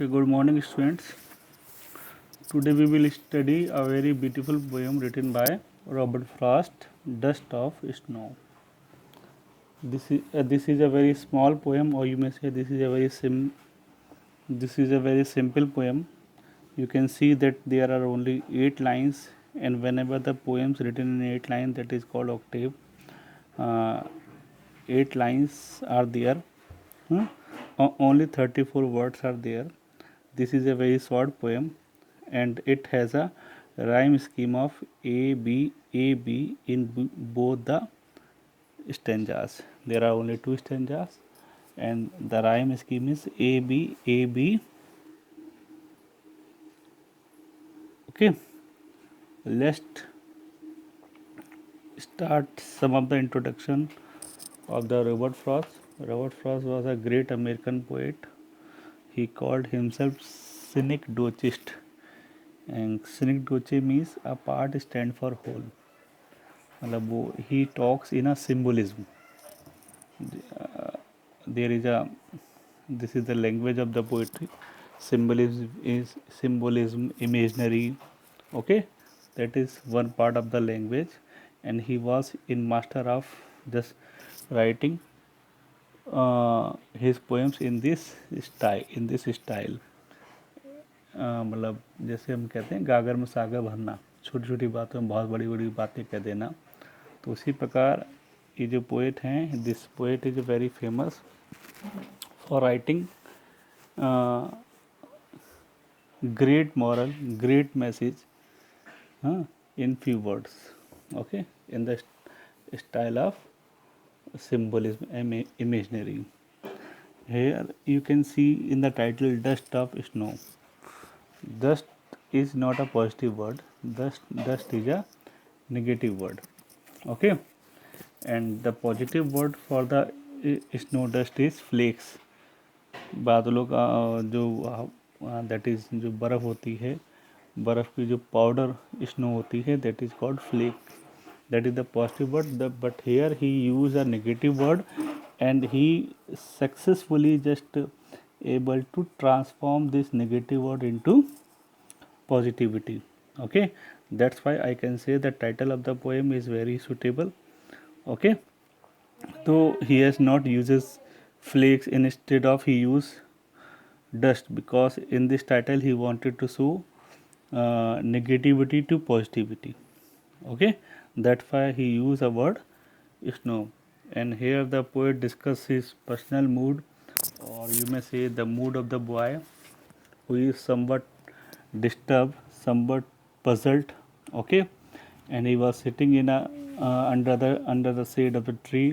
Okay, good morning, students. Today we will study a very beautiful poem written by Robert Frost, "Dust of Snow." This is a very small poem, or you may say this is a very simple poem. You can see that there are only 8 lines, and whenever the poems written in 8 lines, that is called octave. 8 lines are there. Hmm? Only 34 words are there. This is a very short poem, and it has a rhyme scheme of A B in both the stanzas. There are only 2 stanzas, and the rhyme scheme is A B. Okay, let's start some of the introduction of the Robert Frost. Robert Frost was a great American poet. He called himself cynic docist, and cynic doce means a part stand for whole. मतलब वो he talks in a symbolism. There is a this is the language of the poetry. Symbolism imaginary. Okay, that is one part of the language, and he was in master of just writing his poems in this style. मतलब जैसे हम कहते हैं गागर में सागर भरना, छोटी छोटी बातों में बहुत बड़ी बड़ी बातें कह देना, तो उसी प्रकार ये जो पोएट हैं, this poet is very famous for writing great moral, great message in few words. Okay, in the style of symbolism, imaginary. Here you can see in the title "Dust of Snow." Dust is not a positive word. Dust is a negative word. Okay, and the positive word for the snow dust is flakes. बादलों का जो that is जो बर्फ़ होती है, बर्फ़ की जो पाउडर स्नो होती है, that is called flake. That is the positive word, but here he use a negative word, and he successfully just able to transform this negative word into positivity. Okay, that's why I can say the title of the poem is very suitable. Okay, so he has not uses flakes, instead of he use dust, because in this title he wanted to show negativity to positivity. Okay, that's why he used a word snow. And here the poet discusses his personal mood, or you may say the mood of the boy who is somewhat disturbed, somewhat puzzled. Okay, and he was sitting in a under the shade of the tree,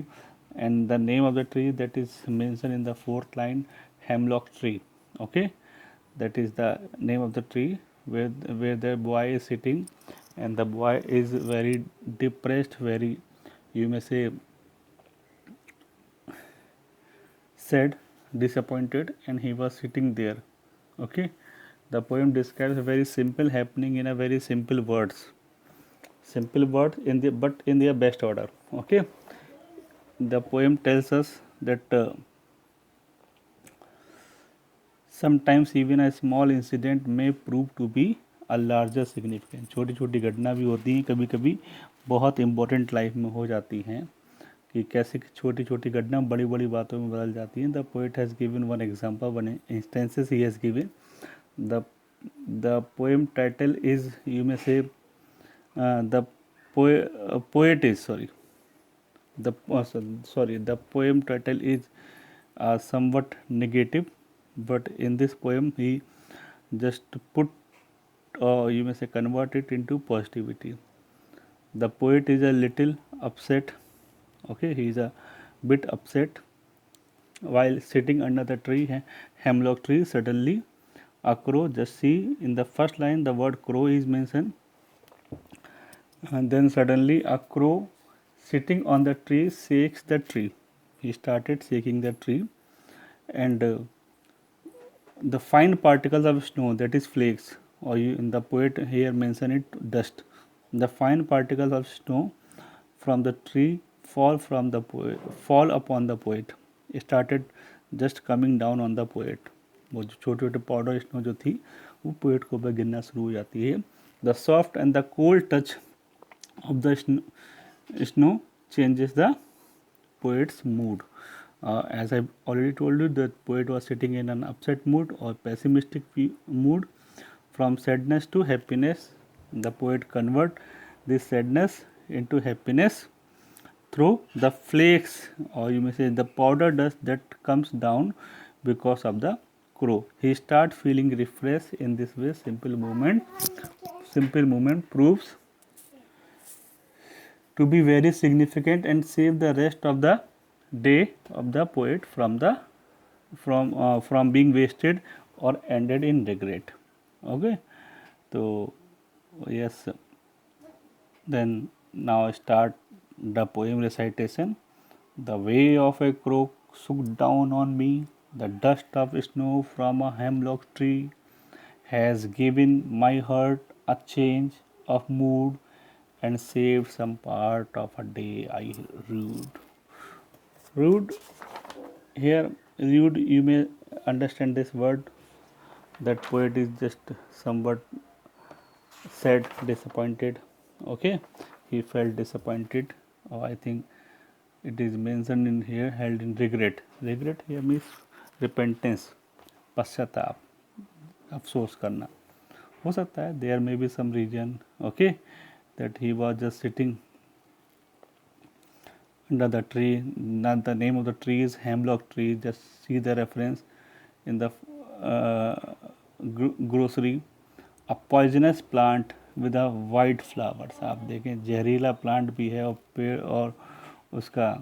and the name of the tree that is mentioned in the fourth line, hemlock tree. Okay, that is the name of the tree where the boy is sitting, and the boy is very depressed, very, you may say, sad, disappointed, and he was sitting there. Okay, the poem describes a very simple happening in a very simple words, in their best order. Okay, the poem tells us that sometimes even a small incident may prove to be a larger significance. छोटी छोटी घटना भी होती हैं, कभी कभी बहुत important life में हो जाती हैं, कि कैसे छोटी छोटी घटना बड़ी बड़ी बातों में बदल जाती हैं. The poet has given one example, one instances he has given. The the poem title is, you may से, the poet is the poem title is somewhat negative, but in this poem he just put, you may say, convert it into positivity. The poet is a little upset. Okay, he is a bit upset while sitting under the tree, hemlock tree. Suddenly a crow, just see in the first line the word crow is mentioned, and then suddenly a crow sitting on the tree shakes the tree. He started shaking the tree, and the fine particles of snow, that is flakes, or in the poet here mention it dust. The fine particles of snow from the tree fall upon the poet. It started just coming down on the poet. वो जो छोटे छोटे powder snow जो थी वो poet के ऊपर गिरना शुरू हो जाती है. The soft and the cold touch of the snow changes the poet's mood. As I already told you, the poet was sitting in an upset mood or pessimistic mood. From sadness to happiness, the poet convert this sadness into happiness through the flakes, or you may say the powder dust that comes down because of the crow. He start feeling refreshed in this way. Simple movement proves to be very significant and save the rest of the day of the poet from being wasted or ended in regret. Okay, so yes, then now start the poem recitation. The way of a crow shook down on me, the dust of snow from a hemlock tree has given my heart a change of mood and saved some part of a day I rued. Rude, here, rude, you may understand this word. That poet is just somewhat sad, disappointed. Okay, he felt disappointed. I think it is mentioned in here, held in regret. Regret here means repentance, पश्चाताप, अफसोस करना. हो सकता है there may be some reason, okay, that he was just sitting under the tree. Not the name of the tree is hemlock tree. Just see the reference in the grocery. A poisonous plant with a white flowers. आप देखें जहरीला plant भी है और पेड़ और उसका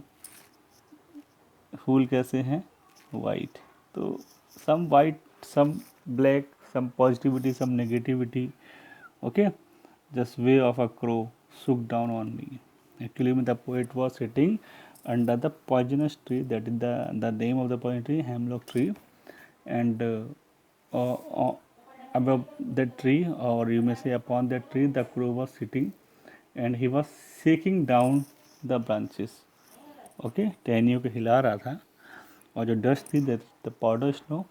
फूल कैसे हैं वाइट. तो some white, some black, some positivity, some negativity. Okay, just way of a crow shook down on me. Actually, the poet was sitting under the poisonous tree. That is the name of the poison tree, hemlock tree, and above that tree, or you may say upon that tree, the crow was sitting, and he was shaking down the branches. Okay, टहनियों को हिला रहा था और जो dust थी the powder snow,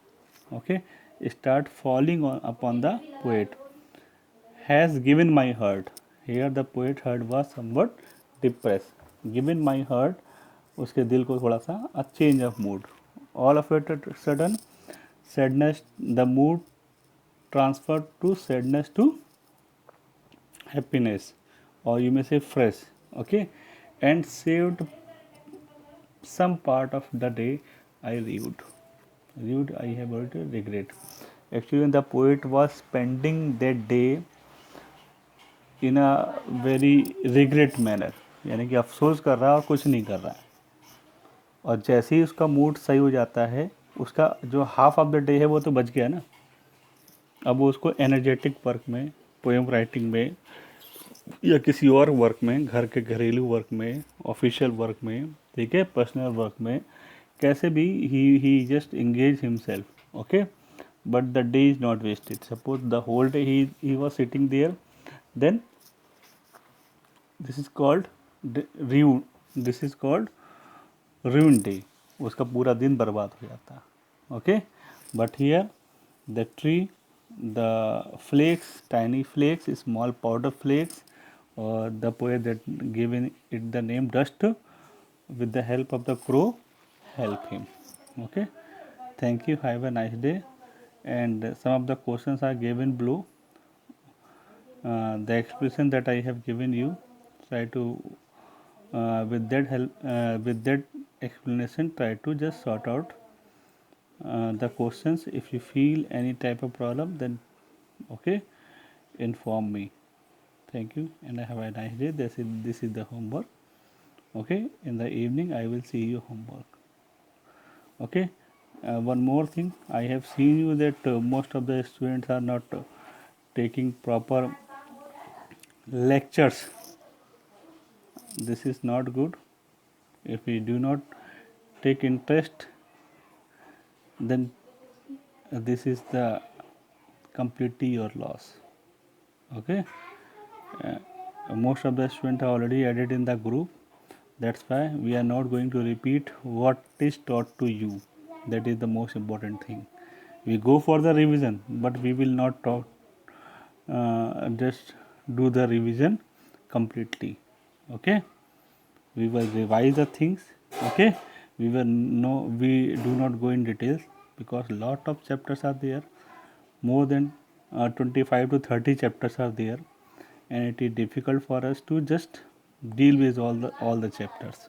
okay, start falling upon the poet. Has given my heart. Here the poet heart was somewhat depressed. Given my heart, उसके दिल को थोड़ा सा a change of mood. All of a sudden, sadness, the mood transferred to sadness to happiness, or you may say fresh. Okay, and saved some part of the day I rued. Rued, I have already regret. Actually, the poet was spending that day in a very regret manner, यानी कि अफसोस कर रहा है और कुछ नहीं कर रहा है. और जैसे ही उसका मूड सही हो जाता है, उसका जो हाफ ऑफ द डे है वो तो बच गया ना. अब वो उसको एनर्जेटिक वर्क में, पोएम राइटिंग में, या किसी और वर्क में, घर के घरेलू वर्क में, ऑफिशियल वर्क में, ठीक है, पर्सनल वर्क में, कैसे भी ही just engage himself. Okay, but the day is not wasted. Suppose the whole day he was sitting there, then this is called this is called ruined day. उसका पूरा दिन बर्बाद हो जाता. Okay, but here the tree, the flakes, tiny flakes, small powder flakes, or the poet that given it the name dust, with the help of the crow, help him. Okay, thank you, have a nice day. And some of the questions are given below. The expression that I have given you, try to with that explanation, try to just sort out the questions. If you feel any type of problem, then okay, inform me. Thank you, and have a nice day. This is the homework. Okay, in the evening I will see you homework. Okay, one more thing, I have seen you that most of the students are not taking proper lectures. This is not good. If we do not take interest, then this is the completely your loss. Okay, most of the students are already added in the group. That's why we are not going to repeat what is taught to you. That is the most important thing. We go for the revision, but we will not talk, just do the revision completely. Okay, we will revise the things. Okay, we do not go in details because lot of chapters are there, more than 25 to 30 chapters are there, and it is difficult for us to just deal with all the chapters.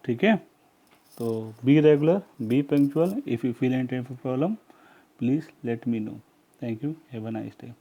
ठीक है, so be regular, be punctual. If you feel any type of problem, please let me know. Thank you, have a nice day.